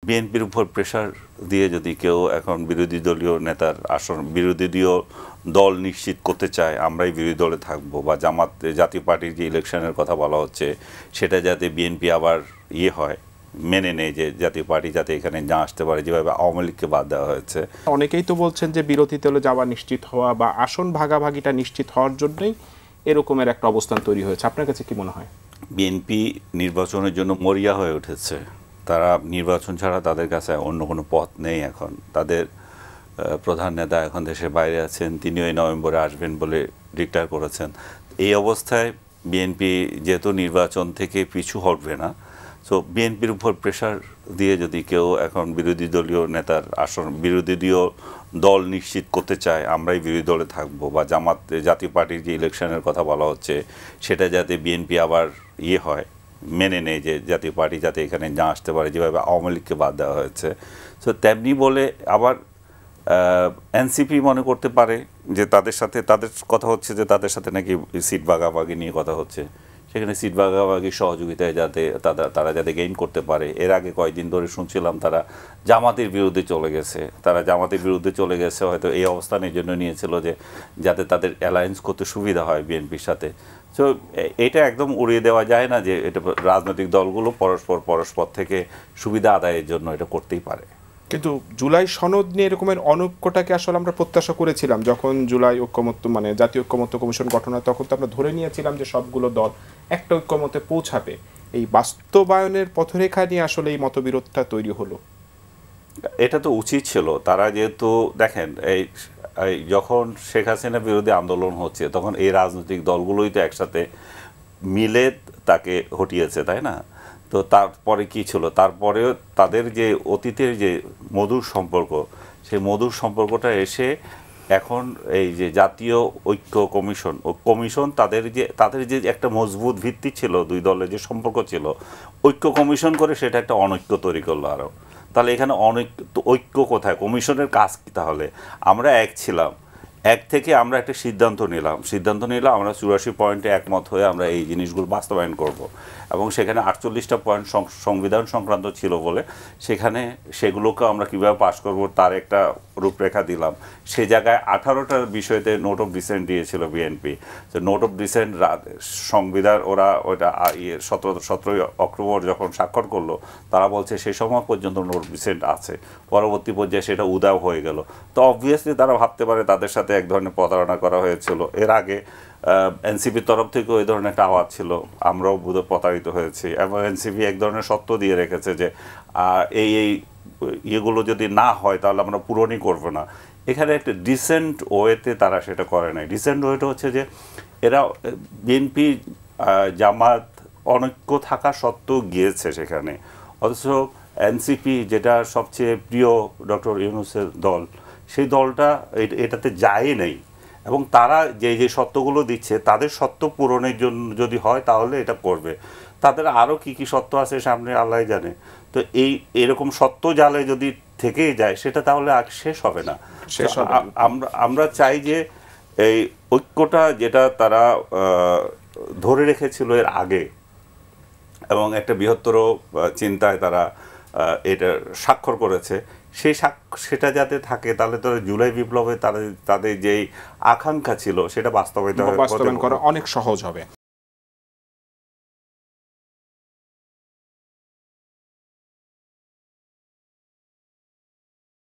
বিএনপির উপর প্রেশার দিয়ে যদি কেউ এখন বিরোধী দলীয় নেতার আসন বিরোধী দল নিশ্চিত করতে চায় আমরাই বিরোধী দলে থাকবো, বা জাতীয় পার্টির যে ইলেকশনের কথা বলা হচ্ছে সেটা যাতে বিএনপি আবার হয় মেনে নেয় যে জাতীয় পার্টি যাতে এখানে না আসতে পারে, যেভাবে আওয়ামী লীগকে বাদ দেওয়া হয়েছে। অনেকেই তো বলছেন যে বিরোধী দলে যাওয়া নিশ্চিত হওয়া বা আসন ভাগাভাগিটা নিশ্চিত হওয়ার জন্যই এরকমের একটা অবস্থান তৈরি হয়েছে। আপনার কাছে কি মনে হয়? বিএনপি নির্বাচনের জন্য মরিয়া হয়ে উঠেছে। তারা নির্বাচন ছাড়া তাদের কাছে অন্য কোনো পথ নেই। এখন তাদের প্রধান নেতা এখন দেশের বাইরে আছেন, তিনিও এই নভেম্বরে আসবেন বলে ডিক্লেয়ার করেছেন। এই অবস্থায় বিএনপি যেহেতু নির্বাচন থেকে পিছু হটবে না, সো বিএনপির উপর প্রেশার দিয়ে যদি কেউ এখন বিরোধী দলীয় নেতার আসন বিরোধী দল নিশ্চিত করতে চায় আমরাই বিরোধী দলে থাকবো, বা জাতীয় পার্টির যে ইলেকশনের কথা বলা হচ্ছে সেটা যাতে বিএনপি আবার হয় মেনে নেয় যে জাতীয় পার্টি যাতে এখানে না আসতে পারে, যেভাবে আওয়ামী লীগকে বাদ দেওয়া হয়েছে। সো তেমনি বলে আবার এনসিপি মনে করতে পারে যে তাদের কথা হচ্ছে যে তাদের সাথে নাকি সিট ভাগাভাগি নিয়ে কথা হচ্ছে, সেখানে সিট ভাগাভাগি সহযোগিতায় যাতে তারা যাতে গেইন করতে পারে। এর আগে কয়েকদিন ধরে শুনছিলাম তারা জামাতের বিরুদ্ধে চলে গেছে হয়তো এই অবস্থানের জন্য নিয়েছিল যে যাতে তাদের অ্যালায়েন্স করতে সুবিধা হয় বিএনপির সাথে। সো এটা একদম উড়িয়ে দেওয়া যায় না যে এটা রাজনৈতিক দলগুলো পরস্পর থেকে সুবিধা আদায়ের জন্য এটা করতেই পারে। কিন্তু জুলাই সনদ নিয়ে এরকমের অনৈক্যটাকে আসলে আমরা প্রত্যাশা করেছিলাম। যখন জুলাই ঐক্যমত্য জাতীয় ঐক্যমত্য কমিশন গঠন হয় তখন তো আমরা ধরে নিয়েছিলাম যে সবগুলো দল একটা ঐক্যমতে পৌঁছাবে। এই বাস্তবায়নের পথরেখা নিয়ে আসলে এই মতবিরোধটা তৈরি হলো। এটা তো উচিত ছিল। তারা যেহেতু দেখেন এই যখন শেখ হাসিনা বিরোধী আন্দোলন হচ্ছে তখন এই রাজনৈতিক দলগুলোই তো একসাথে মিলে তাকে হটিয়েছে, তাই না? তো তারপরে কি ছিল, তারপরেও তাদের যে অতীতের যে মধুর সম্পর্ক, সেই মধুর সম্পর্কটা এসে এখন এই যে জাতীয় ঐক্য কমিশন তাদের যে একটা মজবুত ভিত্তি ছিল, দুই দলের যে সম্পর্ক ছিল, ঐক্য কমিশন করে সেটা একটা অনৈক্য তৈরি করলো আরও। তাহলে এখানে ঐক্য কোথায়? কমিশনের কাজ কি? তাহলে আমরা এক ছিলাম, এক থেকে আমরা একটা সিদ্ধান্ত নিলাম আমরা 84 পয়েন্টে একমত হয়ে আমরা এই জিনিসগুলো বাস্তবায়ন করব, এবং সেখানে 48টা পয়েন্ট সংবিধান সংক্রান্ত ছিল বলে সেগুলোকে আমরা কীভাবে পাশ করব তার একটা রূপরেখা দিলাম। সে জায়গায় 18টার বিষয়তে নোট অফ ডিসেন্ট দিয়েছিল বিএনপি। তো নোট অফ ডিসেন্ট সংবিধান ওরা ওইটা 17ই অক্টোবর যখন স্বাক্ষর করলো, তারা বলছে সেই সময় পর্যন্ত নোট অফ ডিসেন্ট আছে, পরবর্তী পর্যায়ে সেটা উধাও হয়ে গেল। তো অবভিয়াসলি তারা ভাবতে পারে তাদের সাথে এক ধরনের প্রতারণা করা হয়েছিল। এর আগে এনসিপির তরফ থেকেও এই ধরনের একটা আওয়াজ ছিল, আমরাও বোধহয় প্রতারিত হয়েছি, এবং এনসিপি এক ধরনের সত্য দিয়ে রেখেছে যে এই ইয়েগুলো যদি না হয় তাহলে আমরা পূরণই করব না। এখানে একটা ডিসেন্ট ওয়েতে তারা সেটা করে নাই। ডিসেন্ট ওয়েটা হচ্ছে যে এরা বিএনপি জামাত অনৈক্য থাকা সত্ত্বেও গিয়েছে সেখানে, অথচ এনসিপি যেটা সবচেয়ে প্রিয় ডক্টর ইউনূসের দল, সেই দলটা এটাতে যায় নেই, এবং তারা যে সত্যগুলো দিচ্ছে তাদের সত্য পূরণের জন্য যদি হয় তাহলে এটা করবে। তাদের আরও কি কি সত্য আছে সামনে আল্লাহ জানে। তো এরকম সত্য জালে যদি থেকেই যায় সেটা তাহলে আর শেষ হবে না। আমরা চাই যে এই ঐক্যটা যেটা তারা ধরে রেখেছিল এর আগে, এবং একটা বৃহত্তর চিন্তায় তারা এটা স্বাক্ষর করেছে, সেটা যাতে থাকে, তাহলে তো জুলাই বিপ্লবে তাদের যেই আকাঙ্ক্ষা ছিল সেটা বাস্তবায়ন করা অনেক সহজ হবে।